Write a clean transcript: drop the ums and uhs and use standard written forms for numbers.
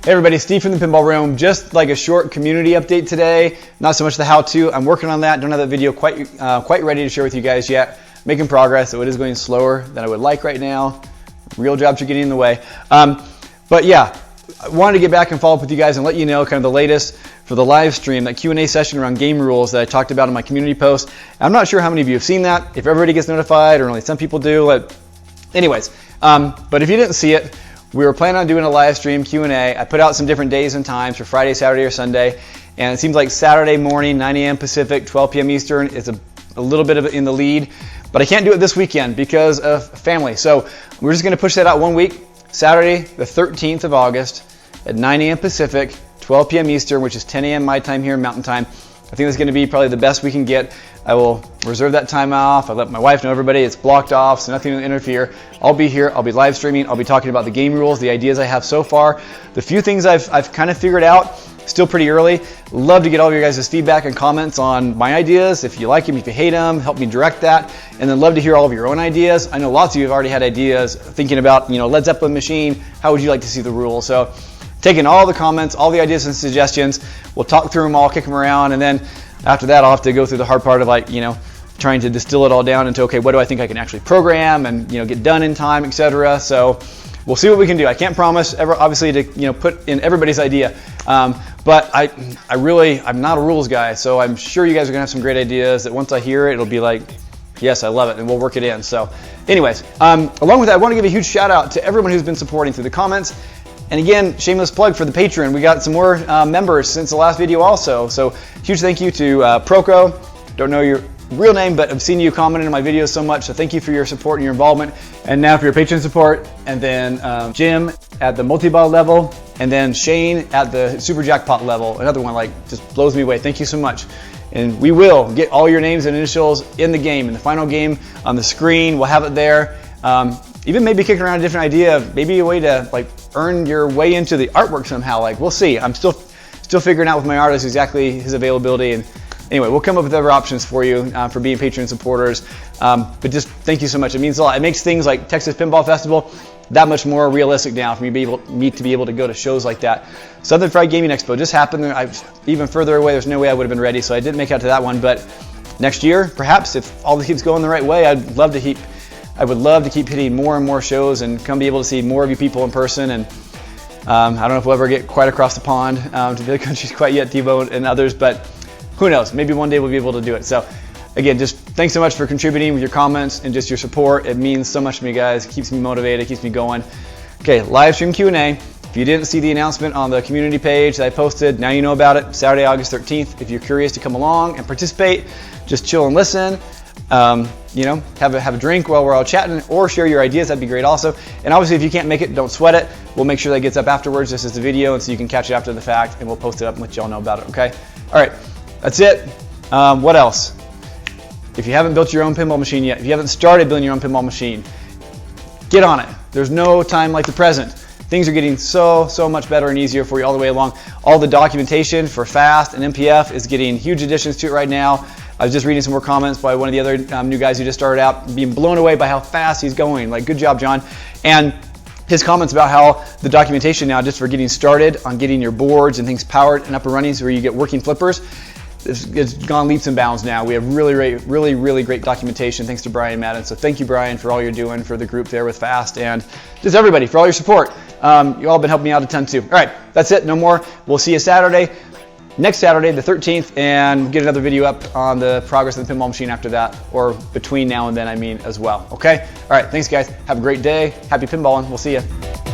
Hey everybody, Steve from the Pinball Room. Just like a short community update today. Not so much the how-to. I'm working on that. Don't have that video quite ready to share with you guys yet. Making progress, so it is going slower than I would like right now. Real jobs are getting in the way. But yeah, I wanted to get back and follow up with you guys and let you know kind of the latest for the live stream, that Q&A session around game rules that I talked about in my community post. I'm not sure how many of you have seen that, if everybody gets notified or only some people do. Anyways, but if you didn't see it, we were planning on doing a live stream Q&A. I put out some different days and times for Friday, Saturday, or Sunday. And it seems like Saturday morning, 9 a.m. Pacific, 12 p.m. Eastern is a little bit of in the lead. But I can't do it this weekend because of family. So we're just going to push that out 1 week. Saturday, the 13th of August at 9 a.m. Pacific, 12 p.m. Eastern, which is 10 a.m. my time here in Mountain Time. I think that's going to be probably the best we can get. I will reserve that time off. I let my wife know everybody. It's blocked off, so nothing will interfere. I'll be here. I'll be live streaming. I'll be talking about the game rules, the ideas I have so far, the few things I've kind of figured out. Still pretty early. Love to get all of your guys' feedback and comments on my ideas. If you like them, if you hate them, help me direct that. And then love to hear all of your own ideas. I know lots of you have already had ideas thinking about, Led Zeppelin machine. How would you like to see the rules? So taking all the comments, all the ideas and suggestions, we'll talk through them all, kick them around, and then after that, I'll have to go through the hard part of trying to distill it all down into, okay, what do I think I can actually program and, get done in time, etc. So we'll see what we can do. I can't promise obviously to, put in everybody's idea. But I'm not a rules guy, so I'm sure you guys are gonna have some great ideas that once I hear it, it'll be like, yes, I love it, and we'll work it in. So anyways, along with that, I want to give a huge shout out to everyone who's been supporting through the comments. And again, shameless plug for the Patreon. We got some more members since the last video also. So huge thank you to Proco. Don't know your real name, but I've seen you commenting on my videos so much. So thank you for your support and your involvement. And now for your Patreon support. And then Jim at the multi-ball level. And then Shane at the super jackpot level. Another one just blows me away. Thank you so much. And we will get all your names and initials in the game, in the final game on the screen. We'll have it there. Even maybe kicking around a different idea, maybe a way to earn your way into the artwork somehow. We'll see. I'm still figuring out with my artist exactly his availability. And anyway, we'll come up with other options for you for being Patreon supporters. But just thank you so much. It means a lot. It makes things like Texas Pinball Festival that much more realistic now for me to be able to go to shows like that. Southern Fried Gaming Expo just happened. Even further away, there's no way I would have been ready, so I didn't make it out to that one. But next year, perhaps, if all this keeps going the right way, I would love to keep hitting more and more shows and come be able to see more of you people in person. And I don't know if we'll ever get quite across the pond to the other countries quite yet, Devo and others, but who knows? Maybe one day we'll be able to do it. So again, just thanks so much for contributing with your comments and just your support. It means so much to me, guys. It keeps me motivated, keeps me going. Okay, live stream Q&A. If you didn't see the announcement on the community page that I posted, now you know about it. Saturday, August 13th. If you're curious to come along and participate, just chill and listen. Have a drink while we're all chatting, or share your ideas. That'd be great also. And obviously, if you can't make it, don't sweat it. We'll make sure that gets up afterwards, just as the video, and so you can catch it after the fact, and we'll post it up and let y'all know about it. Okay. All right. That's it. What else? If you haven't built your own pinball machine yet, if you haven't started building your own pinball machine, get on it. There's no time like the present. Things are getting so much better and easier for you all the way along. All the documentation for FAST and MPF is getting huge additions to it right now. I was just reading some more comments by one of the other new guys who just started out, being blown away by how fast he's going. Good job, John. And his comments about how the documentation now, just for getting started on getting your boards and things powered and up and running so where you get working flippers, it's gone leaps and bounds now. We have really great documentation thanks to Brian Madden. So thank you, Brian, for all you're doing for the group there with FAST, and just everybody for all your support. You all have been helping me out a ton too. All right, that's it. No more. We'll see you Saturday. Next Saturday, the 13th, and we'll get another video up on the progress of the pinball machine after that, or between now and then, as well. Okay? All right, thanks, guys. Have a great day. Happy pinballing. We'll see you.